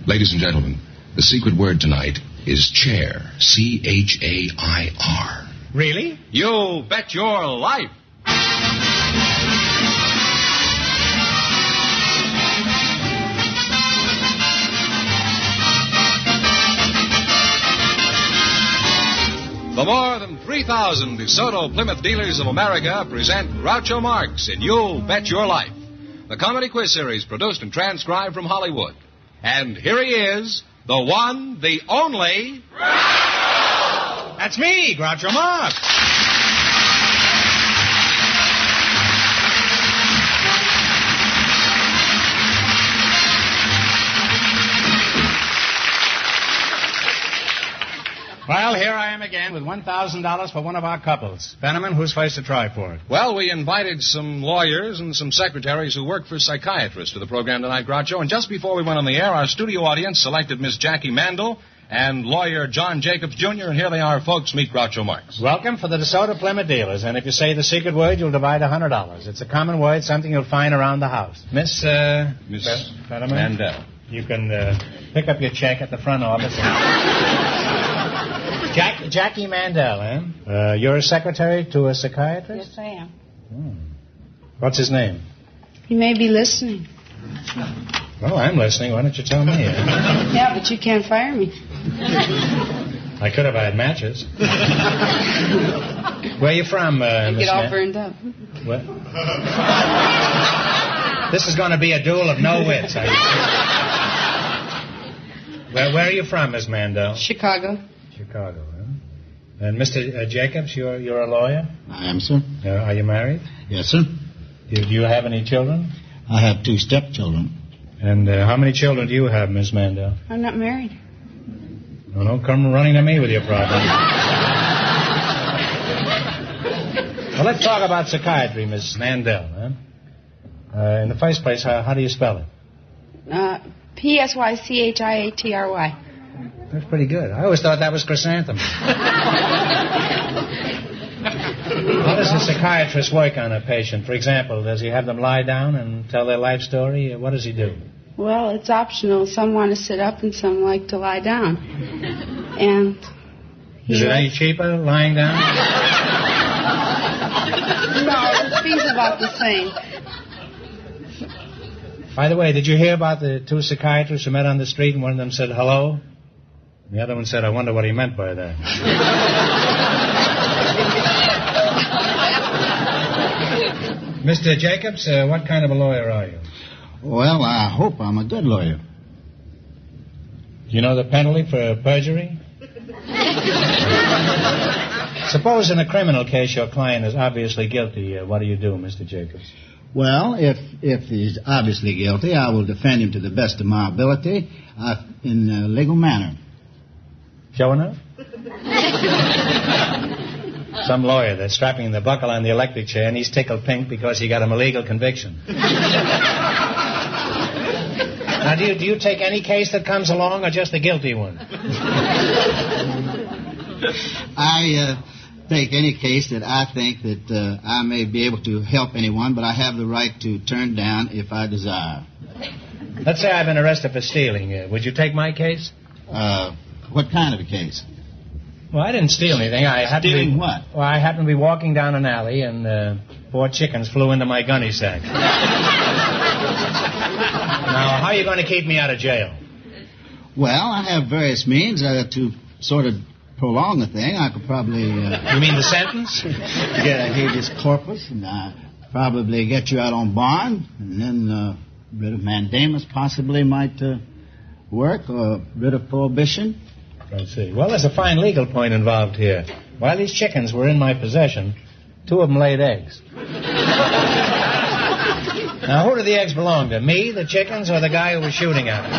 Ladies and gentlemen, the secret word tonight is chair. C-H-A-I-R. Really? You bet your life. The more than 3,000 DeSoto Plymouth dealers of America present Groucho Marx in You'll Bet Your Life, the comedy quiz series produced and transcribed from Hollywood. And here he is, the one, the only... Groucho! That's me, Groucho Marx. Well, here I am again with $1,000 for one of our couples. Fenneman, who's first to try for it? Well, we invited some lawyers and some secretaries who work for Psychiatrist to the program tonight, Groucho. And just before we went on the air, our studio audience selected Miss Jackie Mandel and lawyer John Jacobs, Jr., and here they are, folks. Meet Groucho Marx. Welcome for the DeSoto Plymouth dealers. And if you say the secret word, you'll divide $100. It's a common word, something you'll find around the house. Miss Fenneman? Mandel. You can pick up your check at the front office. Jackie Mandel, eh? You're a secretary to a psychiatrist? Yes, I am. What's his name? You may be listening. Well, I'm listening. Why don't you tell me? Yeah, but you can't fire me. I could have had matches. Where are you from, Miss Get all burned up. What? This is going to be a duel of no wits. Where are you from, Miss Mandel? Chicago. Chicago, huh? And Mr. Jacobs, you're a lawyer? I am, sir. Are you married? Yes, sir. Do you have any children? I have 2 stepchildren. And how many children do you have, Miss Mandel? I'm not married. Oh, don't come running to me with your problem. Well, let's talk about psychiatry, Miss Mandel. Huh? In the first place, how do you spell it? P-S-Y-C-H-I-A-T-R-Y. That's pretty good. I always thought that was chrysanthemum. How does a psychiatrist work on a patient? For example, does he have them lie down and tell their life story? What does he do? Well, it's optional. Some want to sit up and some like to lie down. And is it any cheaper lying down? No, the fee's about the same. By the way, did you hear about the 2 psychiatrists who met on the street and one of them said hello? The other one said, I wonder what he meant by that. Mr. Jacobs, what kind of a lawyer are you? Well, I hope I'm a good lawyer. Do you know the penalty for perjury? Suppose in a criminal case your client is obviously guilty. What do you do, Mr. Jacobs? Well, if he's obviously guilty, I will defend him to the best of my ability in a legal manner. Sure enough? Some lawyer that's strapping the buckle on the electric chair and he's tickled pink because he got an illegal conviction. Now, do you take any case that comes along or just the guilty one? I take any case that I think that I may be able to help anyone, but I have the right to turn down if I desire. Let's say I've been arrested for stealing. Would you take my case? What kind of a case? Well, I didn't steal anything. Stealing what? Well, I happened to be walking down an alley and 4 chickens flew into my gunny sack. Now, how are you going to keep me out of jail? Well, I have various means to sort of prolong the thing. I could probably... You mean the sentence? Get a habeas corpus and probably get you out on bond, and then writ of mandamus possibly might work, or writ of prohibition. I see. Well, there's a fine legal point involved here. While these chickens were in my possession, 2 of them laid eggs. Now, who do the eggs belong to? Me, the chickens, or the guy who was shooting at them?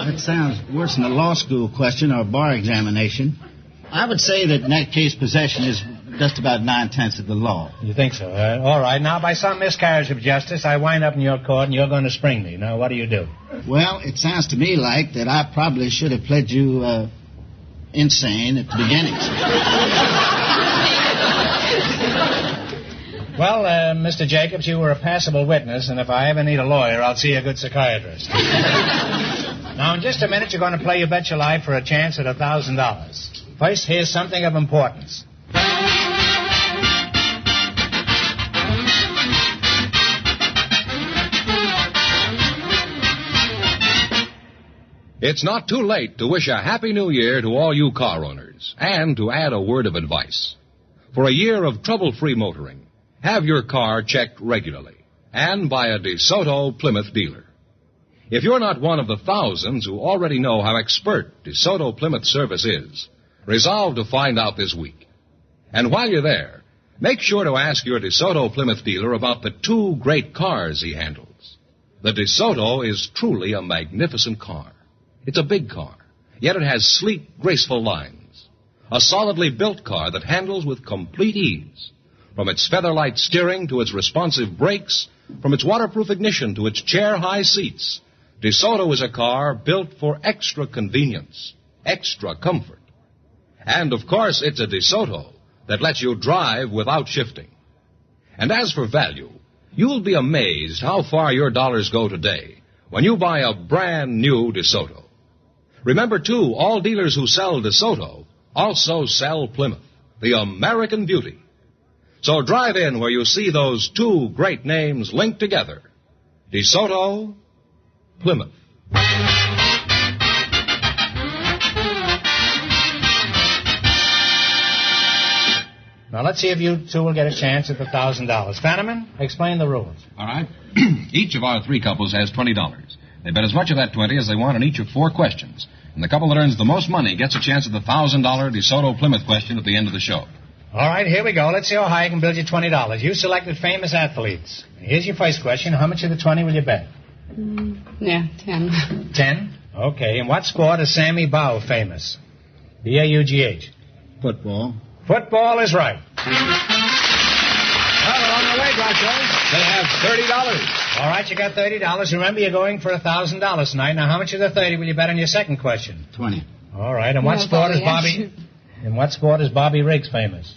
That sounds worse than a law school question or a bar examination. I would say that in that case, possession is just about 9/10 of the law. You think so? All right. Now, by some miscarriage of justice, I wind up in your court and you're going to spring me. Now, what do you do? Well, it sounds to me like that I probably should have pled you insane at the beginning. Well, Mr. Jacobs, you were a passable witness, and if I ever need a lawyer, I'll see a good psychiatrist. Now, in just a minute, you're going to play You Bet Your Life for a chance at $1,000. First, here's something of importance. It's not too late to wish a Happy New Year to all you car owners, and to add a word of advice. For a year of trouble-free motoring, have your car checked regularly, and by a DeSoto Plymouth dealer. If you're not one of the thousands who already know how expert DeSoto Plymouth service is, resolve to find out this week. And while you're there, make sure to ask your DeSoto Plymouth dealer about the 2 great cars he handles. The DeSoto is truly a magnificent car. It's a big car, yet it has sleek, graceful lines. A solidly built car that handles with complete ease. From its feather-light steering to its responsive brakes, from its waterproof ignition to its chair-high seats, DeSoto is a car built for extra convenience, extra comfort. And, of course, it's a DeSoto that lets you drive without shifting. And as for value, you'll be amazed how far your dollars go today when you buy a brand new DeSoto. Remember, too, all dealers who sell DeSoto also sell Plymouth, the American beauty. So drive in where you see those 2 great names linked together. DeSoto, Plymouth. Now, let's see if you two will get a chance at the $1,000. Fenneman, explain the rules. All right. Each of our 3 couples has $20. They bet as much of that 20 as they want on each of 4 questions. And the couple that earns the most money gets a chance at the $1,000 DeSoto Plymouth question at the end of the show. All right, here we go. Let's see how high I can build you $20. You selected famous athletes. Here's your first question. How much of the 20 will you bet? 10. 10? Okay. In what sport is Sammy Baugh famous? B-A-U-G-H. Football. Football is right. Well, they're on their way, Groucho. They have $30. All right, you got $30. Remember, you're going for $1,000 tonight. Now, how much of the 30 will you bet on your second question? 20. All right. In what sport is Bobby? In what sport is Bobby Riggs famous?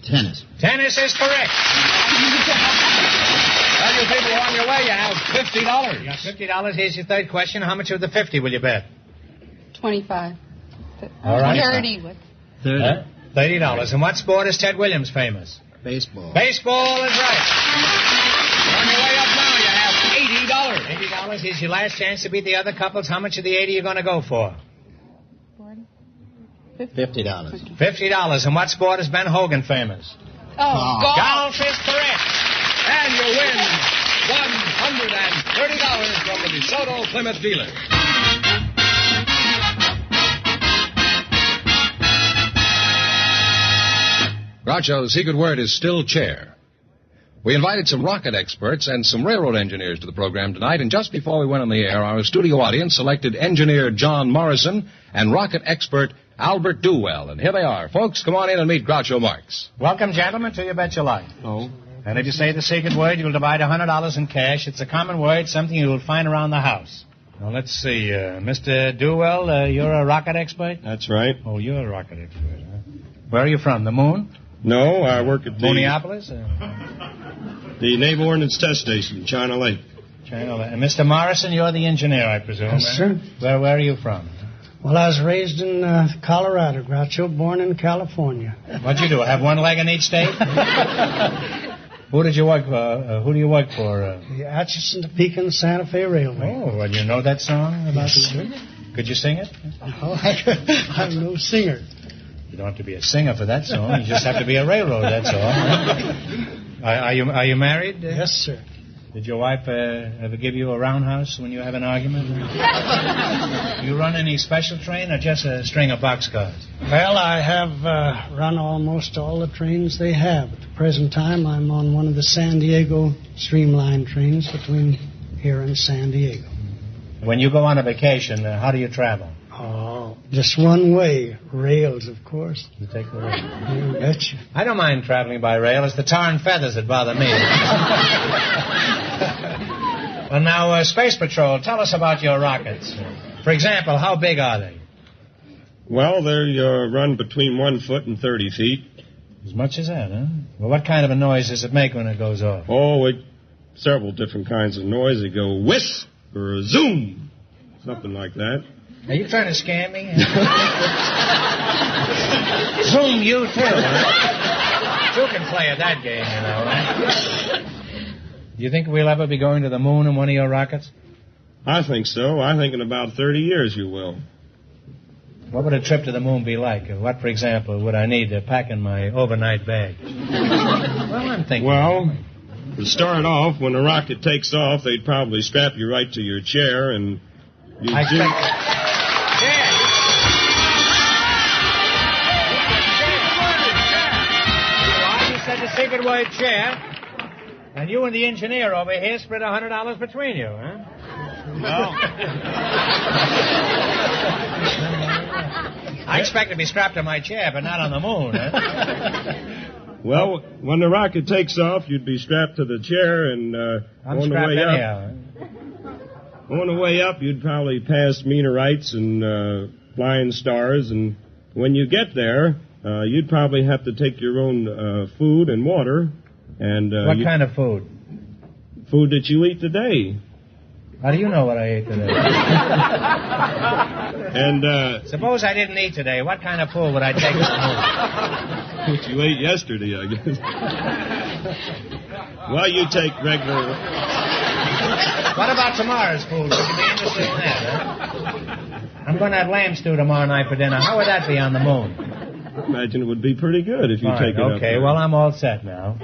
Tennis. Tennis is correct. Well, you people are on your way. You have $50. You got $50. Here's your third question. How much of the 50 will you bet? 25. All right. 30. 30. $30. In what sport is Ted Williams famous? Baseball. Baseball is right. On your way up now, you have $80. $80. Here's your last chance to beat the other couples. How much of the 80 are you going to go for? $50. $50. In what sport is Ben Hogan famous? Golf. Golf is correct. And you win $130 from the DeSoto Plymouth dealer. Groucho, the secret word is still chair. We invited some rocket experts and some railroad engineers to the program tonight, and just before we went on the air, our studio audience selected engineer John Morrison and rocket expert Albert Dewell. And here they are. Folks, come on in and meet Groucho Marx. Welcome, gentlemen, to You Bet Your Life. Oh. And if you say the secret word, you'll divide $100 in cash. It's a common word, something you'll find around the house. Now, let's see. Mr. Dewell, you're a rocket expert? That's right. Oh, you're a rocket expert, huh? Where are you from, the moon? No, I work at Minneapolis? the Naval Ordnance Test Station, China Lake. China. And Mr. Morrison, you're the engineer, I presume. Yes, sir. Where are you from? Well, I was raised in Colorado, Groucho, born in California. What'd you do, have one leg in each state? Who did you work for? Who do you work for? The Atchison, Topeka, Santa Fe Railway. Oh, well, you know that song about Could you sing it? Oh, I'm no singer. You don't have to be a singer for that song. You just have to be a railroad, that's all. Are you married? Yes, sir. Did your wife ever give you a roundhouse when you have an argument? You run any special train or just a string of boxcars? Well, I have run almost all the trains they have. At the present time, I'm on one of the San Diego streamline trains between here and San Diego. When you go on a vacation, how do you travel? Oh, just one way. Rails, of course. You take the rail. You betcha. I don't mind traveling by rail. It's the tar and feathers that bother me. Well, now, Space Patrol, tell us about your rockets. For example, how big are they? Well, they run between 1 foot and 30 feet. As much as that, huh? Well, what kind of a noise does it make when it goes off? Oh, several different kinds of noise. They go whisk or a zoom, something like that. Are you trying to scam me? Zoom you, too, huh? You can play at that game, you know. Do you think we'll ever be going to the moon in one of your rockets? I think so. I think in about 30 years you will. What would a trip to the moon be like? What, for example, would I need to pack in my overnight bag? Well, I'm thinking... Well, to start off, when the rocket takes off, they'd probably strap you right to your chair and... I expect... You said the secret word chair, and you and the engineer over here split $100 between you, huh? No. I expect to be strapped to my chair, but not on the moon, huh? Well, when the rocket takes off, you'd be strapped to the chair, and I'm strapped anyhow. On the way up, you'd probably pass meteorites and flying stars, and when you get there, you'd probably have to take your own food and water. And what kind of food? Food that you eat today. How do you know what I ate today? And suppose I didn't eat today. What kind of food would I take to the moon? What you ate yesterday, I guess. Well, you take regular... What about tomorrow's food? Would you be interested in that, huh? I'm going to have lamb stew tomorrow night for dinner. How would that be on the moon? I imagine it would be pretty good if you take it up. Okay, well, I'm all set now.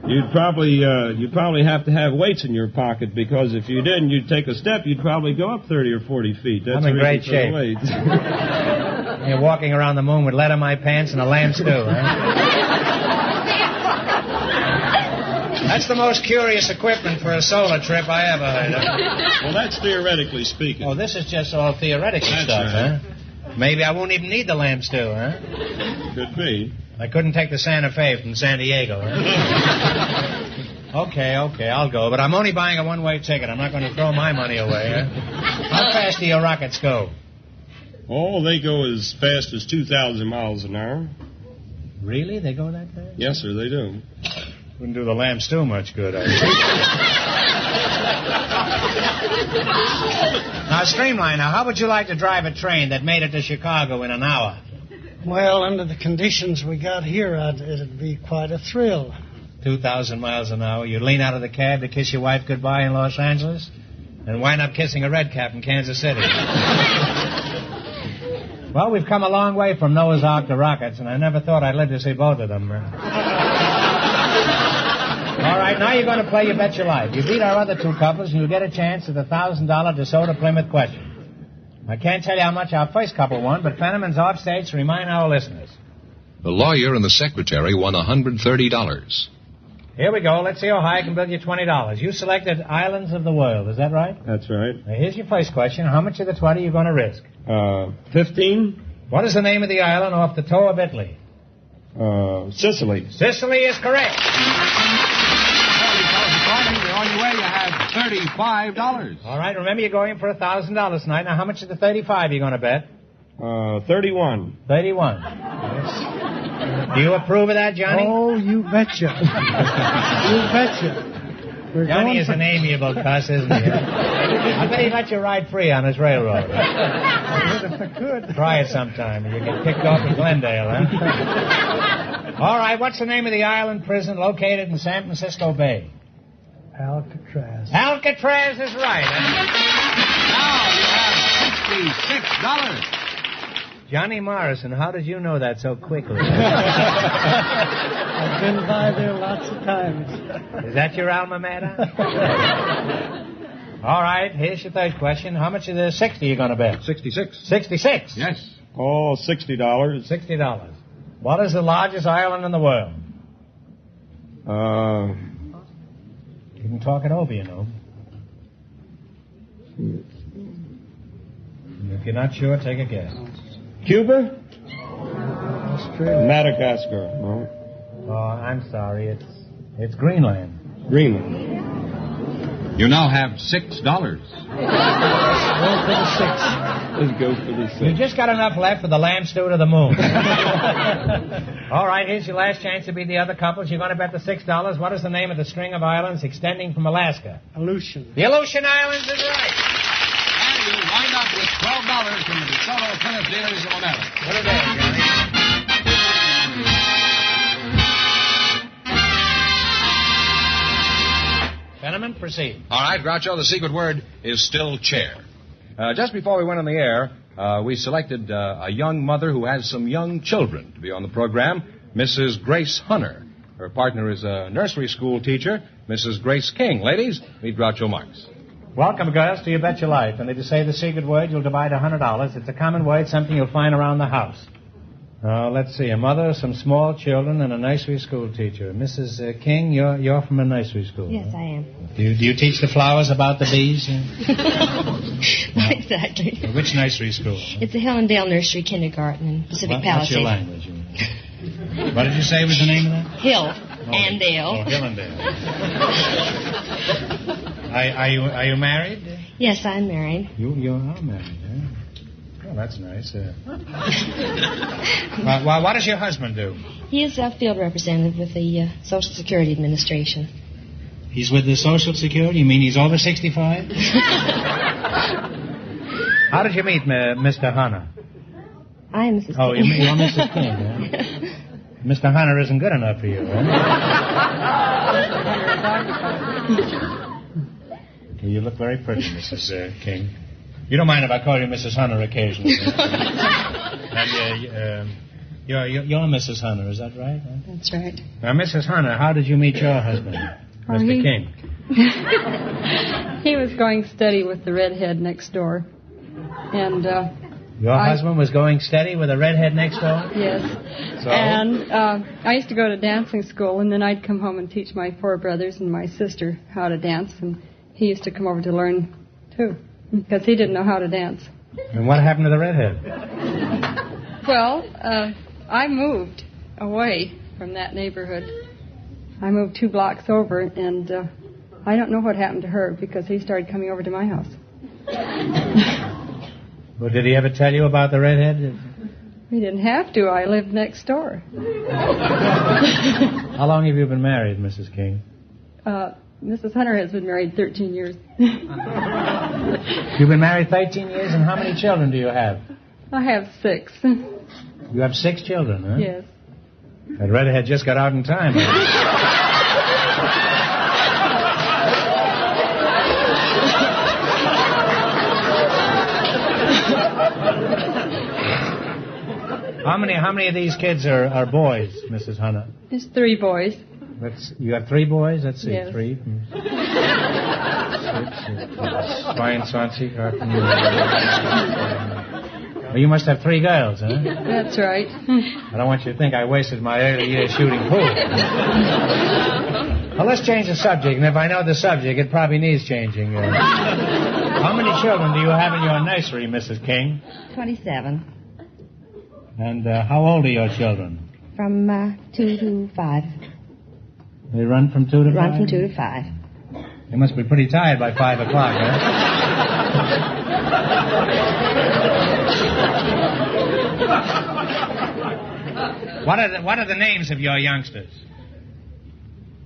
You'd probably have to have weights in your pocket, because if you didn't, you'd take a step, you'd probably go up 30 or 40 feet. That's I'm in great shape. You're walking around the moon with lead in my pants and a lamb stew, huh? That's the most curious equipment for a solar trip I ever heard of. Well, that's theoretically speaking. Oh, this is just all theoretical stuff, right. huh? Maybe I won't even need the lamb stew, huh? Could be. I couldn't take the Santa Fe from San Diego, huh? Okay, I'll go. But I'm only buying a one-way ticket. I'm not going to throw my money away, huh? How fast do your rockets go? Oh, they go as fast as 2,000 miles an hour. Really? They go that fast? Yes, sir, they do. Wouldn't do the lamb stew much good, I think. Now, Streamliner, how would you like to drive a train that made it to Chicago in an hour? Well, under the conditions we got here, it'd be quite a thrill. 2,000 miles an hour. You'd lean out of the cab to kiss your wife goodbye in Los Angeles and wind up kissing a red cap in Kansas City. Well, we've come a long way from Noah's Ark to rockets, and I never thought I'd live to see both of them. All right, now you're going to play You Bet Your Life. You beat our other two couples, and you'll get a chance at the $1,000 DeSoto Plymouth question. I can't tell you how much our first couple won, but Fenneman's offstage to remind our listeners. The lawyer and the secretary won $130. Here we go. Let's see how high I can build you $20. You selected Islands of the World. Is that right? That's right. Now, here's your first question. How much of the 20 are you going to risk? 15. What is the name of the island off the toe of Italy? Sicily. Sicily is correct. On your way, you have $35. All right, remember you're going for $1,000 tonight. Now, how much of the 35 are you going to bet? 31. 31. Yes. Do you approve of that, Johnny? Oh, you betcha. You betcha. Johnny is an amiable cuss, isn't he? I bet he'd let you ride free on his railroad. If I could. Try it sometime, and you get kicked off in Glendale, huh? All right, what's the name of the island prison located in San Francisco Bay? Alcatraz. Alcatraz is right. Now you have $66. Johnny Morrison, how did you know that so quickly? I've been by there lots of times. Is that your alma mater? All right, here's your third question. How much of the 60 are you going to bet? 66. 66? Yes. Oh, $60. $60. What is the largest island in the world? You can talk it over, you know. And if you're not sure, take a guess. Cuba? Australia. Madagascar. No. Oh, I'm sorry. It's Greenland. Greenland. You now have $6. Roll for the 6. Let's go for the You 6. just got enough left for the lamb stew to the moon. All right, here's your last chance to beat the other couples. You're going to bet the $6. What is the name of the string of islands extending from Alaska? Aleutian. The Aleutian Islands is right. And you wind up with $12 from the DeSoto Plymouth Dealers of America. What is that, Johnny? Fenneman, proceed. All right, Groucho, the secret word is still chair. Just before we went on the air, we selected a young mother who has some young children to be on the program, Mrs. Grace Hunter. Her partner is a nursery school teacher, Mrs. Grace King. Ladies, meet Groucho Marx. Welcome, girls, to You Bet Your Life. And if you say the secret word, you'll divide $100. It's a common word, something you'll find around the house. Let's see. A mother, some small children, and a nursery school teacher. Mrs. King, you're from a nursery school. Yes, huh? I am. Do you teach the flowers about the bees? Not exactly. Which nursery school? It's the Hellendale Nursery Kindergarten in Pacific What's your Palisades. language? What did you say was the name of that? Hill and Dale. Oh, Hillendale. Are you married? Yes, I'm married. You are married, huh? Oh, that's nice. Well, what does your husband do? He is a field representative with the Social Security Administration. He's with the Social Security? You mean he's over 65? How did you meet Mr. Hunter? I am Mrs. King. Oh, you're Mrs. King, huh? Mr. Hunter isn't good enough for you, huh? Well, you look very pretty, Mrs. King. You don't mind if I call you Mrs. Hunter occasionally? And, you're Mrs. Hunter, is that right? Huh? That's right. Now, Mrs. Hunter, how did you meet your husband, Mr. King? He was going steady with the redhead next door. And your husband was going steady with a redhead next door? Yes. So? And I used to go to dancing school, and then I'd come home and teach my 4 brothers and my sister how to dance, and he used to come over to learn, too, because he didn't know how to dance. And what happened to the redhead? Well, I moved away from that neighborhood. I moved 2 blocks over, and I don't know what happened to her because he started coming over to my house. Well, did he ever tell you about the redhead? He didn't have to. I lived next door. How long have you been married, Mrs. King? Mrs. Hunter has been married 13 years. You've been married 13 years, and how many children do you have? I have 6. You have 6 children, huh? Yes. That redhead just got out in time. How many of these kids are boys, Mrs. Hunter? There's 3 boys. You have 3 boys? Let's see. Yes. 3. 6. 20. Well, you must have 3 girls, huh? That's right. I don't want you to think I wasted my early years shooting pool. Well, let's change the subject, and if I know the subject, it probably needs changing. How many children do you have in your nursery, Mrs. King? 27. And how old are your children? From 2 to 5. They run from 2 to 5? Run from 2 to 5. They must be pretty tired by 5 o'clock, huh? What are the names of your youngsters,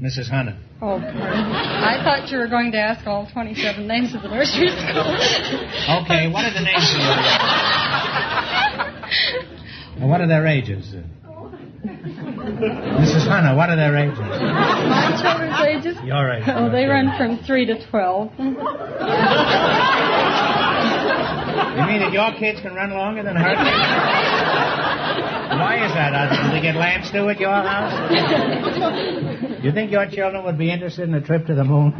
Mrs. Hunter? Oh, pardon. I thought you were going to ask all 27 names of the nursery school. Okay, what are the names of your And what are their ages? Mrs. Hunter, what are their ages? My children's ages? Your age. Oh, they run from 3 to 12. You mean that your kids can run longer than her kids? Why is that? Do they get lamb stew at your house? You think your children would be interested in a trip to the moon?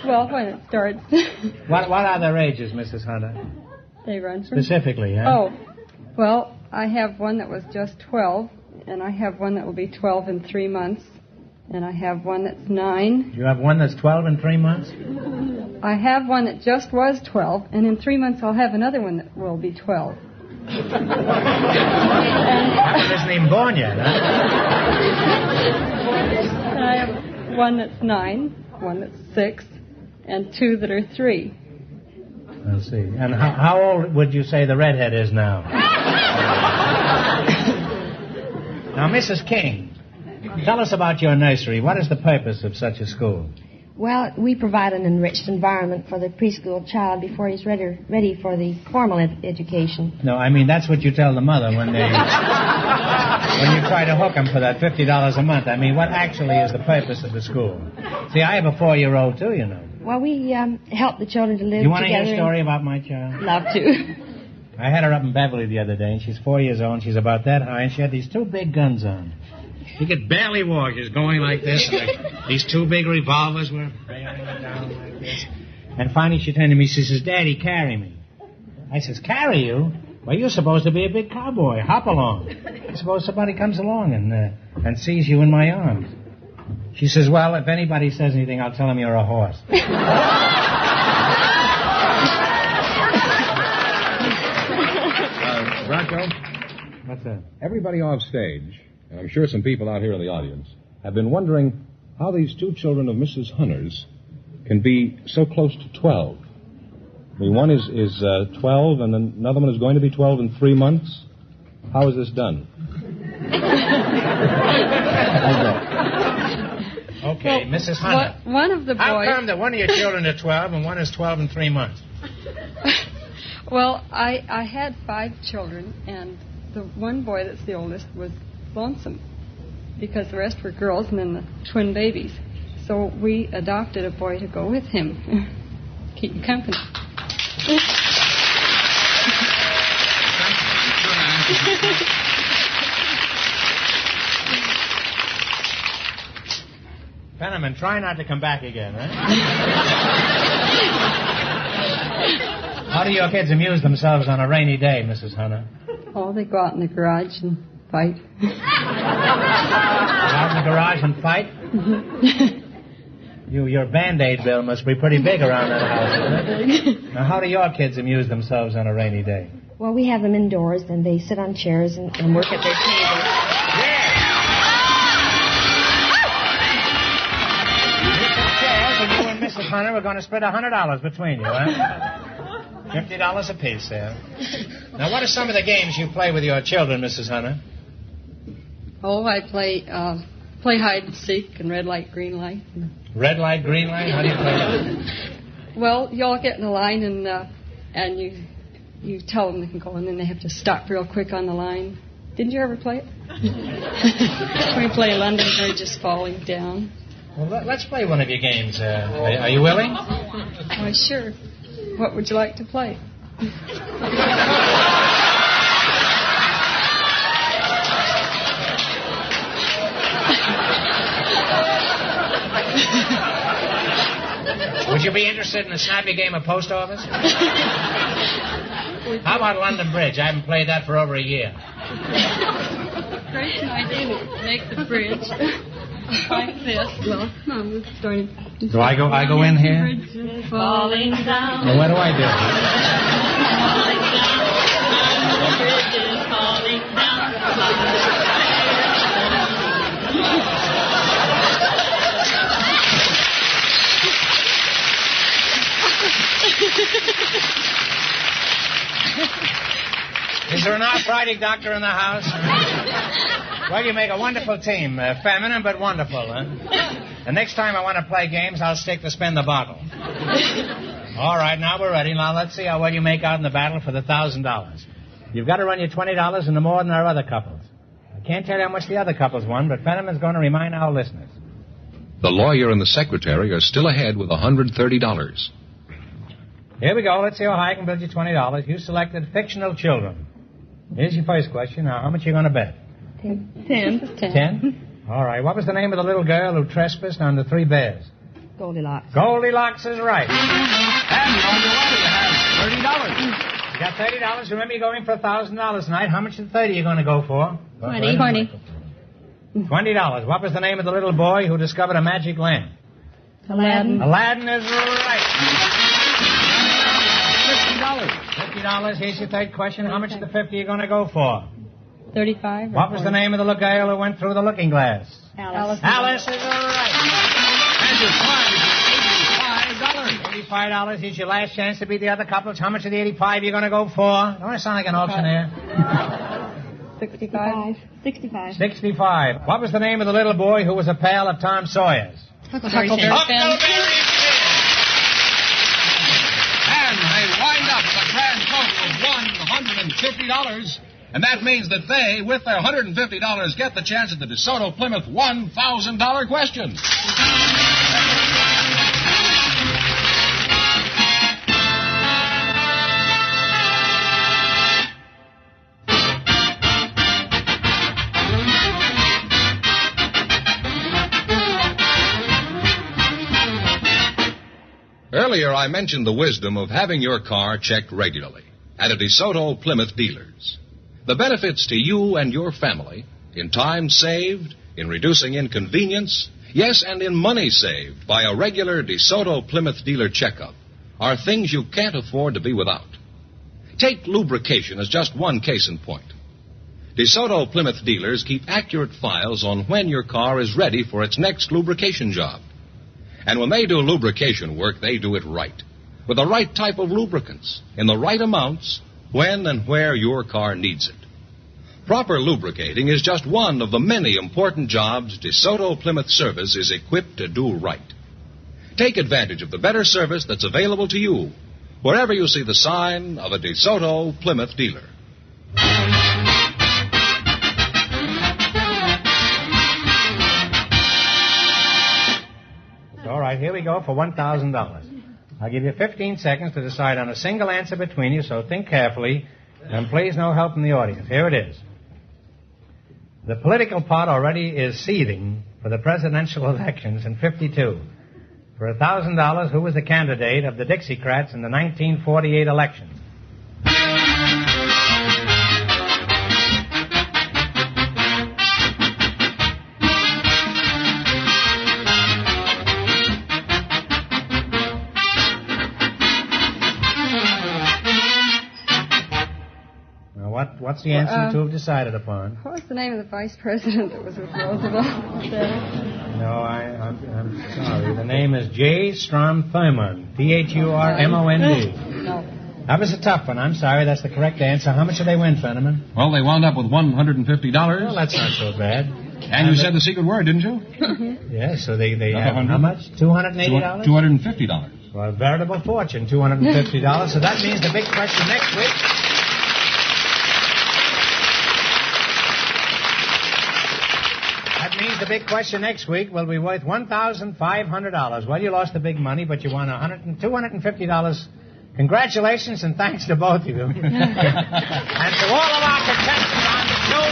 Well, when it starts. What are their ages, Mrs. Hunter? They run from... Specifically, huh? Oh, well, I have one that was just 12, and I have one that will be 12 in 3 months, and I have one that's 9. You have one that's 12 in 3 months? I have one that just was 12, and in 3 months I'll have another one that will be 12. That isn't even born yet, huh? And I have one that's 9, one that's 6, and 2 that are 3. I see. And how old would you say the redhead is now? Now, Mrs. King, tell us about your nursery. What is the purpose of such a school? Well, we provide an enriched environment for the preschool child before he's ready for the formal education. No, I mean, that's what you tell the mother when you try to hook them for that $50 a month. I mean, what actually is the purpose of the school? See, I have a 4-year-old, too, you know. Well, we help the children to live together. You want to hear a story about my child? Love to. I had her up in Beverly the other day, and she's 4 years old, and she's about that high, and she had these 2 big guns on. She could barely walk. She was going like this, and these 2 big revolvers were bearing her down like this. And finally she turned to me, she says, Daddy, carry me. I says, carry you? Well, you're supposed to be a big cowboy. Hop along. I suppose somebody comes along and sees you in my arms. She says, well, if anybody says anything, I'll tell them you're a horse. Groucho? What's that? Everybody off stage, and I'm sure some people out here in the audience, have been wondering how these 2 children of Mrs. Hunter's can be so close to 12. I mean, one is 12, and then another one is going to be 12 in 3 months. How is this done? Okay, well, Mrs. Hunter. One of the boys... How come that one of your children are 12 and one is 12 in 3 months? Well, I had 5 children, and the one boy that's the oldest was lonesome because the rest were girls and then the twin babies. So we adopted a boy to go with him. Keep you company. Fenneman, try not to come back again, huh? How do your kids amuse themselves on a rainy day, Mrs. Hunter? Oh, they go out in the garage and fight. Go out in the garage and fight? Your Band-Aid bill must be pretty big around that house, isn't it? Now, how do your kids amuse themselves on a rainy day? Well, we have them indoors, and they sit on chairs and work at their tables. You and Mrs. Hunter are going to split $100 between you, huh? $50 apiece there. Now, what are some of the games you play with your children, Mrs. Hunter? Oh, I play hide and seek and red light, green light. Red light, green light? How do you play that? Well, you all get in a line and you tell them they can go, and then they have to stop real quick on the line. Didn't you ever play it? We play London Bridge is falling down. Well, let's play one of your games. Are you willing? Why, sure. What would you like to play? Would you be interested in a snappy game of post office? How about London Bridge? I haven't played that for over a year. Great idea. Make the bridge like this. Well, I'm starting. Do I go in here? Bridge is falling down. Well, what do I do? Falling down. The bridge is falling down. Is there an arthritic doctor in the house? Well, you make a wonderful team. Feminine, but wonderful, huh? The next time I want to play games, I'll stick to spin the bottle. All right, now we're ready. Now let's see how well you make out in the battle for the $1,000. You've got to run your $20 into more than our other couples. I can't tell you how much the other couples won, but Fenneman's going to remind our listeners. The lawyer and the secretary are still ahead with $130. Here we go. Let's see how high I can build you $20. You selected fictional children. Here's your first question. Now, how much are you going to bet? 10. 10? All right. What was the name of the little girl who trespassed on the 3 bears? Goldilocks. Goldilocks is right. And you're on your way. You have $30. You got $30. Remember, you're going for $1,000 tonight. How much of the 30 are you going to go for? 20. $20. What was the name of the little boy who discovered a magic lamp? Aladdin. Aladdin is right. $50. Here's your third question. How much of the 50 are you going to go for? 35. What was the name of the little girl who went through the looking glass? Alice. Alice is all right. And your prize is $85 is your last chance to beat the other couples. How much of the 85 you going to go for? Don't I sound like an auctioneer? 65. 65. 65. What was the name of the little boy who was a pal of Tom Sawyer's? Huckleberry Finn. Huckleberry Finn. And they wind up with a grand total of $150. And that means that they, with their $150, get the chance at the DeSoto Plymouth $1,000 question. Earlier, I mentioned the wisdom of having your car checked regularly at a DeSoto Plymouth dealer's. The benefits to you and your family in time saved, in reducing inconvenience, yes, and in money saved by a regular DeSoto Plymouth dealer checkup are things you can't afford to be without. Take lubrication as just one case in point. DeSoto Plymouth dealers keep accurate files on when your car is ready for its next lubrication job. And when they do lubrication work, they do it right, with the right type of lubricants, in the right amounts, when and where your car needs it. Proper lubricating is just one of the many important jobs DeSoto Plymouth Service is equipped to do right. Take advantage of the better service that's available to you wherever you see the sign of a DeSoto Plymouth dealer. All right, here we go for $1,000. I'll give you 15 seconds to decide on a single answer between you, so think carefully, and please no help from the audience. Here it is. The political pot already is seething for the presidential elections in '52. For $1,000, who was the candidate of the Dixiecrats in the 1948 election? What's the answer to have decided upon? What was the name of the vice president that was with Roosevelt? No, I'm sorry. The name is J. Strom Thurmond. Thurmond. No. That was a tough one. I'm sorry. That's the correct answer. How much did they win, Fenneman? Well, they wound up with $150. Well, that's not so bad. And you said the secret word, didn't you? Yes, so they have how much? $280? $250. Well, a veritable fortune, $250. So that means the big question next week. The big question next week will be worth $1,500. Well, you lost the big money, but you won $250. Congratulations and thanks to both of you. And to all of our contestants on the show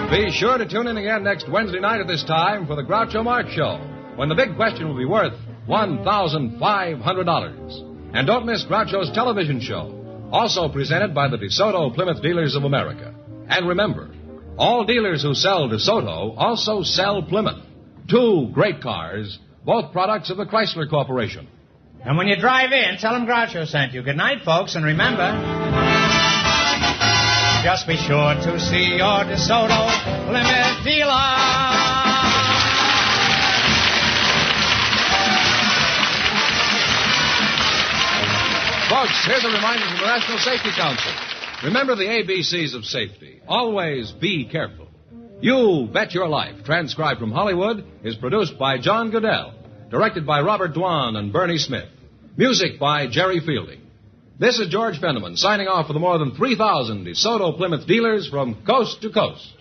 tonight. Be sure to tune in again next Wednesday night at this time for the Groucho Marx Show, when the big question will be worth $1,500. And don't miss Groucho's television show, also presented by the DeSoto Plymouth Dealers of America. And remember, all dealers who sell DeSoto also sell Plymouth. Two great cars, both products of the Chrysler Corporation. And when you drive in, tell them Groucho sent you. Good night, folks, and remember, just be sure to see your DeSoto Plymouth dealer. Folks, here's a reminder from the National Safety Council. Remember the ABCs of safety. Always be careful. You Bet Your Life, transcribed from Hollywood, is produced by John Goodell, directed by Robert Dwan and Bernie Smith. Music by Jerry Fielding. This is George Fenneman signing off for the more than 3,000 DeSoto Plymouth dealers from coast to coast.